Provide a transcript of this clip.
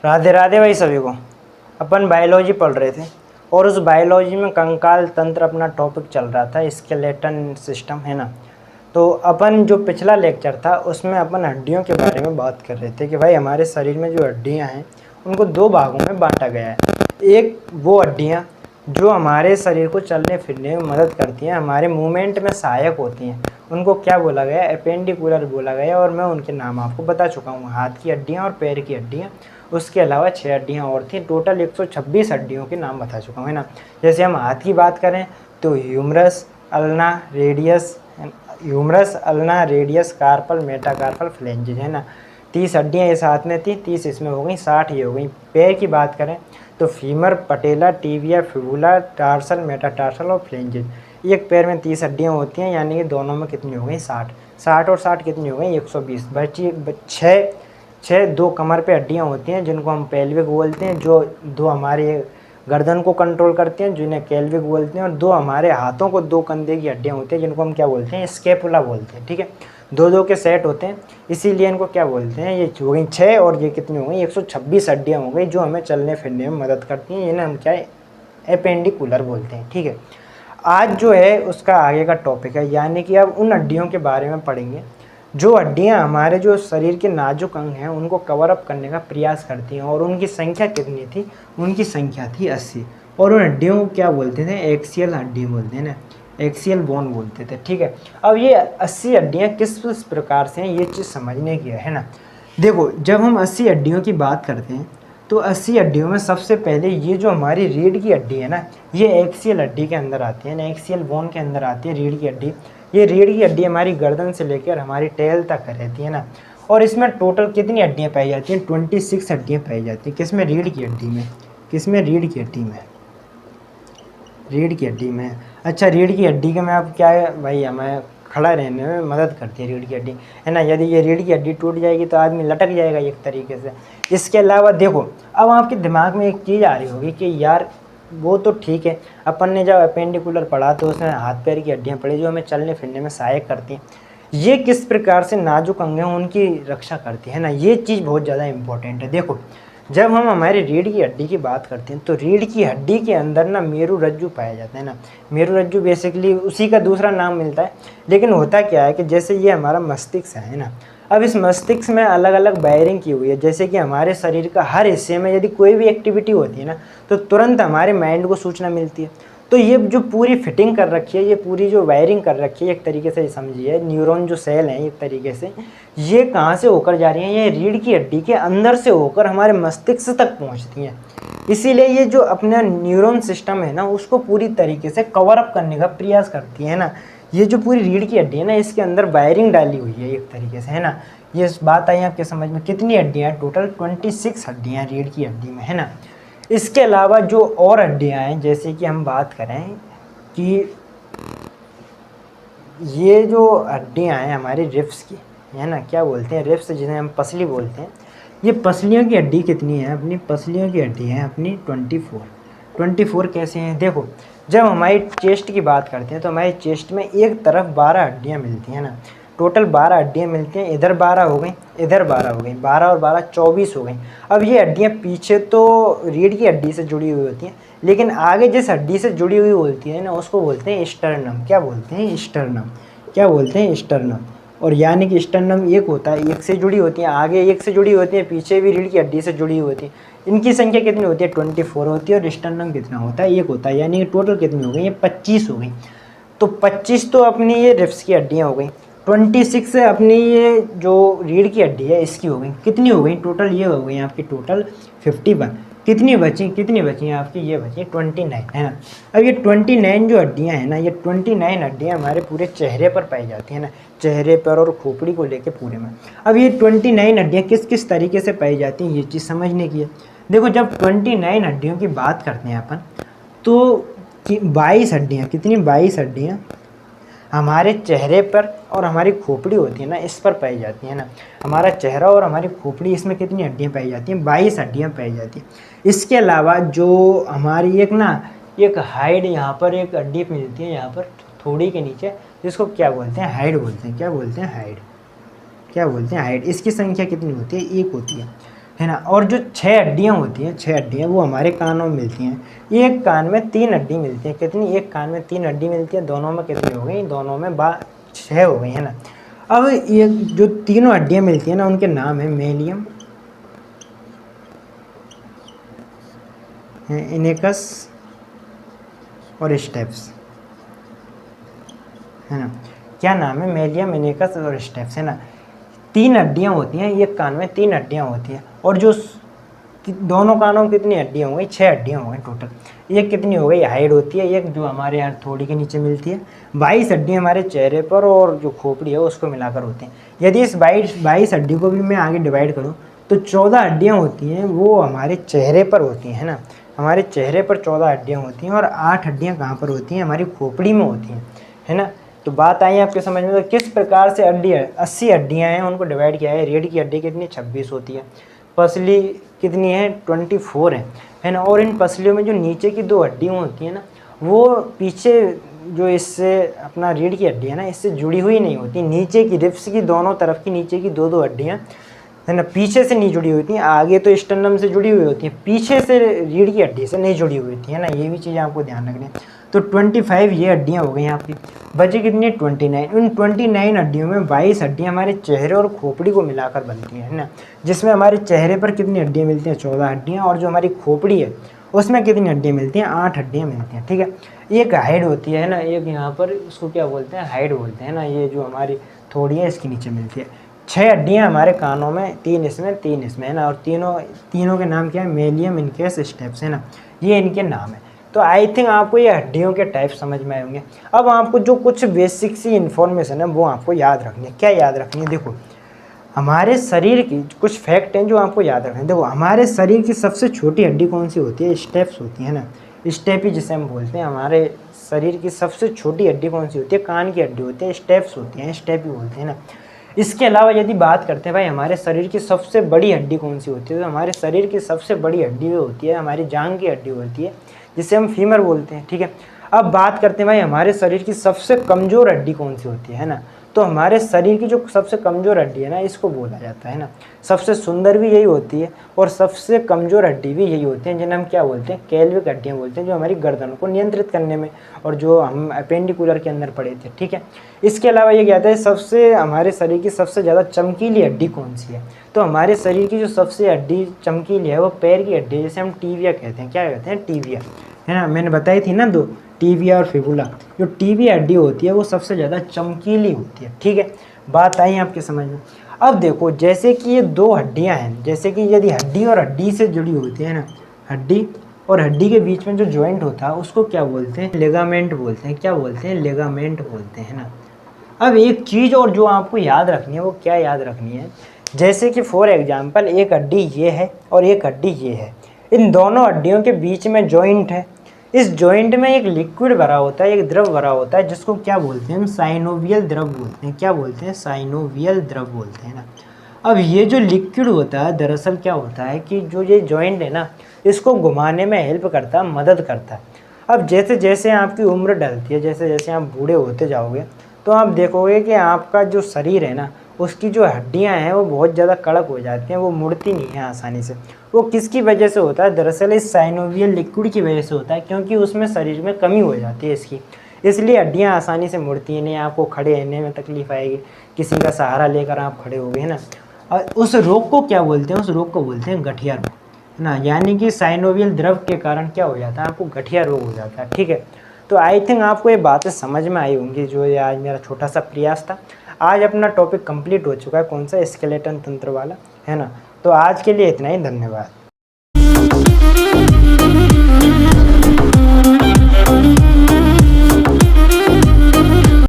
राधे राधे भाई सभी को। अपन बायोलॉजी पढ़ रहे थे और उस बायोलॉजी में कंकाल तंत्र अपना टॉपिक चल रहा था, स्केलेटन सिस्टम है ना। तो अपन जो पिछला लेक्चर था उसमें अपन हड्डियों के बारे में बात कर रहे थे कि भाई हमारे शरीर में जो हड्डियां हैं उनको दो भागों में बांटा गया है। एक वो हड्डियां जो हमारे शरीर को चलने फिरने में मदद करती हैं, हमारे मूवमेंट में सहायक होती हैं, उनको क्या बोला गया, एपेंडिकुलर बोला गया। और मैं उनके नाम आपको बता चुका हूँ, हाथ की हड्डियाँ और पैर की हड्डियाँ। उसके अलावा 6 हड्डियाँ और थी, टोटल 126 हड्डियों के नाम बता चुका हूँ, है ना। जैसे हम हाथ की बात करें तो humerus, ulna, radius, carpal, metacarpal, phalanges, है ना। 30 हड्डियाँ इस हाथ में थी, 30 इसमें हो गई, 60 ये हो गई। पैर की बात करें तो फीमर, पटेला, टीबिया, फिबुला, टार्सल, मेटाटार्सल और फ्लेंजेस। एक पैर में 30 हड्डियाँ होती हैं, यानी कि दोनों में कितनी हो गई, 60। 60 और 60 कितनी हो गई, 120। बची 6 दो कमर पे हड्डियाँ होती हैं जिनको हम पेल्विक बोलते हैं, जो दो हमारे गर्दन को कंट्रोल करते हैं जिन्हें कैल्विक बोलते हैं, और दो हमारे हाथों को दो कंधे की हड्डियाँ होती हैं जिनको हम क्या बोलते हैं, स्केपुला बोलते हैं। ठीक है, दो दो के सेट होते हैं, इसीलिए इनको क्या बोलते हैं। ये हो गई 6 और ये कितनी हो गई, 126 हड्डियाँ हो गई जो हमें चलने फिरने में मदद करती हैं। इन्हें हम क्या एपेंडिकुलर बोलते हैं। ठीक है, आज जो है उसका आगे का टॉपिक है, यानी कि अब उन हड्डियों के बारे में पढ़ेंगे जो हड्डियां हमारे जो शरीर के नाजुक अंग हैं उनको कवर अप करने का प्रयास करती हैं। और उनकी संख्या कितनी थी, उनकी संख्या थी 80। और उन हड्डियों को क्या बोलते थे, एक्सियल हड्डी बोलते हैं ना, एक्सियल बोन बोलते थे। ठीक है, अब ये 80 हड्डियाँ किस प्रकार से हैं ये चीज़ समझने की है ना। देखो, जब हम 80 हड्डियों की बात करते हैं तो 80 हड्डियों में सबसे पहले ये जो हमारी रीढ़ की हड्डी है ना, ये एक्सियल हड्डी के अंदर आती है ना, एक्सियल बोन के अंदर आती है रीढ़ की हड्डी। ये रीढ़ की हड्डी हमारी गर्दन से लेकर हमारी टेल तक रहती है ना। और इसमें टोटल कितनी हड्डियाँ पाई जाती हैं, 26 हड्डियाँ पाई जाती हैं। किसमें, रीढ़ की हड्डी में। किसमें, रीढ़ की हड्डी में, रीढ़ की हड्डी में। अच्छा, रीढ़ की हड्डी का मैं अब क्या है भाई, हमें खड़ा रहने में मदद करती है रीढ़ की हड्डी, है ना। यदि ये रीढ़ की हड्डी टूट जाएगी तो आदमी लटक जाएगा एक तरीके से। इसके अलावा देखो, अब आपके दिमाग में एक चीज़ आ रही होगी कि यार वो तो ठीक है, अपन ने जब अपेंडिकुलर पढ़ा तो उसमें हाथ पैर की हड्डियाँ पड़ी जो हमें चलने फिरने में सहायक करती हैं। ये किस प्रकार से नाजुक अंग हैं उनकी रक्षा करती है ना, ये चीज़ बहुत ज़्यादा इंपॉर्टेंट है। देखो, जब हम हमारी रीढ़ की हड्डी की बात करते हैं तो रीढ़ की हड्डी के अंदर ना मेरुरज्जु पाया जाता है ना। मेरुरज्जु बेसिकली उसी का दूसरा नाम मिलता है। लेकिन होता क्या है कि जैसे ये हमारा मस्तिष्क है ना, अब इस मस्तिष्क में अलग अलग वायरिंग की हुई है। जैसे कि हमारे शरीर का हर हिस्से में यदि कोई भी एक्टिविटी होती है ना तो तुरंत हमारे माइंड को सूचना मिलती है। तो ये जो पूरी फिटिंग कर रखी है, ये पूरी जो वायरिंग कर रखी है, एक तरीके से समझिए न्यूरॉन जो सेल हैं एक तरीके से, ये कहाँ से होकर जा रही हैं, ये रीढ़ की हड्डी के अंदर से होकर हमारे मस्तिष्क तक पहुँचती हैं। इसीलिए ये जो अपना न्यूरॉन सिस्टम है ना उसको पूरी तरीके से कवर अप करने का प्रयास करती है ना। ये जो पूरी रीढ़ की हड्डी है ना इसके अंदर वायरिंग डाली हुई है एक तरीके से, है ना। ये बात आई आपके समझ में, कितनी हड्डियाँ हैं, टोटल 26 हड्डियाँ रीढ़ की हड्डी में, है ना। इसके अलावा जो और हड्डियाँ हैं, जैसे कि हम बात करें कि ये जो हड्डियाँ हैं हमारी रिब्स की, है ना, क्या बोलते हैं, रिब्स जिन्हें हम पसली बोलते हैं। ये पसलियों की हड्डी कितनी है, अपनी पसलियों की हड्डी है अपनी 24 कैसे हैं, देखो। जब हमारी चेस्ट की बात करते हैं तो हमारी चेस्ट में एक तरफ 12 हड्डियाँ मिलती हैं ना, टोटल 12 हड्डियाँ मिलती हैं। इधर 12 हो गई, इधर 12 हो गई, 12 और 12 24 हो गई। अब ये हड्डियाँ पीछे तो रीढ़ की हड्डी से जुड़ी हुई होती हैं, लेकिन आगे जिस हड्डी से जुड़ी हुई होती है ना उसको बोलते हैं स्टर्नम। क्या बोलते हैं, स्टर्नम। क्या बोलते हैं, स्टर्नम। और यानी कि स्टर्नम एक होता है, एक से जुड़ी होती है, आगे एक से जुड़ी होती है, पीछे भी रीढ़ की हड्डी से जुड़ी होती है। इनकी संख्या कितनी होती है, 24 होती है। और स्टर्नम कितना होता है, एक होता है। यानी कि टोटल कितनी हो गई, ये 25 हो गई। तो 25 तो अपनी ये रिब्स की हड्डियाँ हो गई, 26 से अपनी ये जो रीढ़ की हड्डी है इसकी हो गई, कितनी हो गई टोटल, ये हो गई आपकी टोटल 51। कितनी बची आपकी, ये बची 29, है ना। अब ये 29 जो हड्डियाँ हैं ना, ये 29 हड्डियाँ हमारे पूरे चेहरे पर पाई जाती हैं ना, चेहरे पर और खोपड़ी को लेके पूरे में। अब ये 29 हड्डियाँ किस किस तरीके से पाई जाती हैं ये चीज़ समझने की है। देखो, जब 29 हड्डियों की बात करते हैं अपन तो 22 हड्डियाँ, कितनी, 22 हड्डियाँ हमारे चेहरे पर और हमारी खोपड़ी होती है ना इस पर पाई जाती है ना। हमारा चेहरा और हमारी खोपड़ी, इसमें कितनी हड्डियाँ पाई जाती हैं, 22 हड्डियाँ पाई जाती हैं। इसके अलावा जो हमारी एक हाइड, यहाँ पर एक हड्डी मिलती है यहाँ पर थोड़ी के नीचे, जिसको क्या बोलते हैं, हाइड बोलते हैं। क्या बोलते हैं, हाइड। क्या बोलते हैं, हाइड। इसकी संख्या कितनी होती है, एक होती है। है ना। और जो 6 हड्डियाँ होती हैं, 6 हड्डियाँ वो हमारे कानों में मिलती हैं। एक कान में 3 हड्डी मिलती है, कितनी, एक कान में 3 हड्डी मिलती है, दोनों में कितनी हो गई, दोनों में 6 हो गई, है ना। अब ये जो तीनों हड्डियाँ मिलती हैं ना, उनके नाम है मेलियम, इनेकस और स्टेप्स, है ना। क्या नाम है, मेलियम, इनेकस और स्टेप्स, है ना। 3 हड्डियाँ होती हैं, एक कान में 3 हड्डियाँ होती हैं, और जो दोनों कानों में कितनी हड्डियाँ हो गई, 6 हड्डियाँ हो गई टोटल। एक कितनी हो गई, हाइड होती है, एक जो हमारे यहाँ थोड़ी के नीचे मिलती है। 22 हड्डियाँ हमारे चेहरे पर और जो खोपड़ी है उसको मिलाकर होती हैं। यदि इस 22 हड्डी को भी मैं आगे डिवाइड करूँ तो 14 हड्डियाँ होती हैं, वो हमारे चेहरे पर होती हैं, है ना। हमारे चेहरे पर 14 हड्डियाँ होती हैं, और 8 हड्डियाँ कहाँ पर होती हैं, हमारी खोपड़ी में होती हैं, है ना। तो बात आई आपके समझ में, तो किस प्रकार से 80 हड्डियाँ हैं उनको डिवाइड किया है। रीढ़ की हड्डी कितनी, 26 होती है। पसली कितनी है, 24 है ना। और इन पसलियों में जो नीचे की 2 हड्डियाँ होती हैं ना, वो पीछे जो इससे अपना रीढ़ की हड्डी है ना, इससे जुड़ी हुई नहीं होती। नीचे की रिब्स की दोनों तरफ की नीचे की 2 हड्डियाँ, है ना, पीछे से नहीं जुड़ी होती हैं। आगे तो स्टर्नम से जुड़ी हुई होती हैं, पीछे से रीढ़ की हड्डी से नहीं जुड़ी हुई होती है ना। ये भी चीज़ आपको ध्यान रखनी है। तो 25 ये हड्डियाँ हो गई आपकी। बची कितनी, 29। उन 29 हड्डियों में 22 हड्डियाँ हमारे चेहरे और खोपड़ी को मिलाकर बनती हैं, है ना। जिसमें हमारे चेहरे पर कितनी हड्डियाँ मिलती हैं, 14 हड्डियाँ, और जो हमारी खोपड़ी है उसमें कितनी हड्डियाँ मिलती हैं, 8 हड्डियाँ मिलती हैं, ठीक है। एक हाइड होती है ना, एक यहाँ पर उसको क्या बोलते हैं, हाइड बोलते हैं ना। ये जो हमारी थोड़ी है इसके नीचे मिलती है। 6 हड्डियाँ हमारे कानों में, 3 इसमें 3 इसमें, है ना। और तीनों के नाम क्या है, मेलियम, इनकेस, स्टेप्स, है ना। ये इनके नाम है। तो आई थिंक आपको ये हड्डियों के टाइप समझ में आए होंगे। अब आपको जो कुछ बेसिक सी इन्फॉर्मेशन है वो आपको याद रखनी है। क्या याद रखनी है, देखो हमारे शरीर की कुछ फैक्ट हैं जो आपको याद रखने हैं। देखो हमारे शरीर की सबसे छोटी हड्डी कौन सी होती है, स्टेप्स होती है ना। स्टेपी जिसे हम बोलते हैं। हमारे शरीर की सबसे छोटी हड्डी कौन सी होती है, कान की हड्डी होती है, स्टेप्स होती हैं, स्टेपी बोलते हैं ना। इसके अलावा यदि बात करते हैं भाई हमारे शरीर की सबसे बड़ी हड्डी कौन सी होती है, तो हमारे शरीर की सबसे बड़ी हड्डी वो होती है हमारी जांघ की हड्डी होती है, जिसे हम फीमर बोलते हैं, ठीक है। अब बात करते हैं भाई हमारे शरीर की सबसे कमज़ोर हड्डी कौन सी होती है ना। तो हमारे शरीर की जो सबसे कमज़ोर हड्डी है ना, इसको बोला जाता है ना। सबसे सुंदर भी यही होती है और सबसे कमज़ोर हड्डी भी यही होती है, जिन्हें हम क्या बोलते हैं, कैल्विक हड्डियाँ बोलते हैं, जो हमारी गर्दन को नियंत्रित करने में, और जो हम अपेंडिकुलर के अंदर पढ़े थे, ठीक है। इसके अलावा ये कहता है सबसे हमारे शरीर की सबसे ज़्यादा चमकीली हड्डी कौन सी है, तो हमारे शरीर की जो सबसे हड्डी चमकीली है वो पैर की हड्डी है, जिसे हम टीबिया कहते हैं। क्या कहते हैं, टीबिया, है ना। मैंने बताई थी ना 2, टीबिया और फिबुला। जो टीबिया हड्डी होती है वो सबसे ज़्यादा चमकीली होती है, ठीक है। बात आई आपके समझ में। अब देखो जैसे कि ये 2 हड्डियां हैं, जैसे कि यदि हड्डी और हड्डी से जुड़ी होती है ना, हड्डी और हड्डी के बीच में जो जॉइंट होता है उसको क्या बोलते हैं, लिगामेंट बोलते हैं। क्या बोलते हैं, लिगामेंट बोलते हैं ना। अब एक चीज़ और जो आपको याद रखनी है, वो क्या याद रखनी है, जैसे कि फॉर एग्जांपल एक हड्डी ये है और एक हड्डी ये है, इन दोनों हड्डियों के बीच में जॉइंट है। इस जॉइंट में एक लिक्विड भरा होता है, एक द्रव भरा होता है, जिसको क्या बोलते हैं हम, साइनोवियल द्रव बोलते हैं। क्या बोलते हैं, साइनोवियल द्रव बोलते हैं ना। अब ये जो लिक्विड होता है दरअसल क्या होता है कि जो ये जॉइंट है ना, इसको घुमाने में हेल्प करता है, मदद करता है। अब जैसे जैसे आपकी उम्र ढलती है, जैसे जैसे आप बूढ़े होते जाओगे, तो आप देखोगे कि आपका जो शरीर है ना, उसकी जो हड्डियां हैं वो बहुत ज़्यादा कड़क हो जाती हैं, वो मुड़ती नहीं हैं आसानी से। वो किसकी वजह से होता है, दरअसल इस साइनोवियल लिक्विड की वजह से होता है, क्योंकि उसमें शरीर में कमी हो जाती है इसकी, इसलिए हड्डियां आसानी से मुड़ती नहीं। आपको खड़े रहने में तकलीफ आएगी, किसी का सहारा लेकर आप खड़े हो गए, है ना। और उस रोग को क्या बोलते हैं, उस रोग को बोलते हैं गठिया रोग, है ना। यानी कि साइनोवियल द्रव के कारण क्या हो जाता है, आपको गठिया रोग हो जाता है, ठीक है। तो आई थिंक आपको ये बातें समझ में आई होंगी, जो ये आज मेरा छोटा सा प्रयास था। आज अपना टॉपिक कंप्लीट हो चुका है, कौन सा, स्केलेटन तंत्र वाला, है ना। तो आज के लिए इतना ही, धन्यवाद।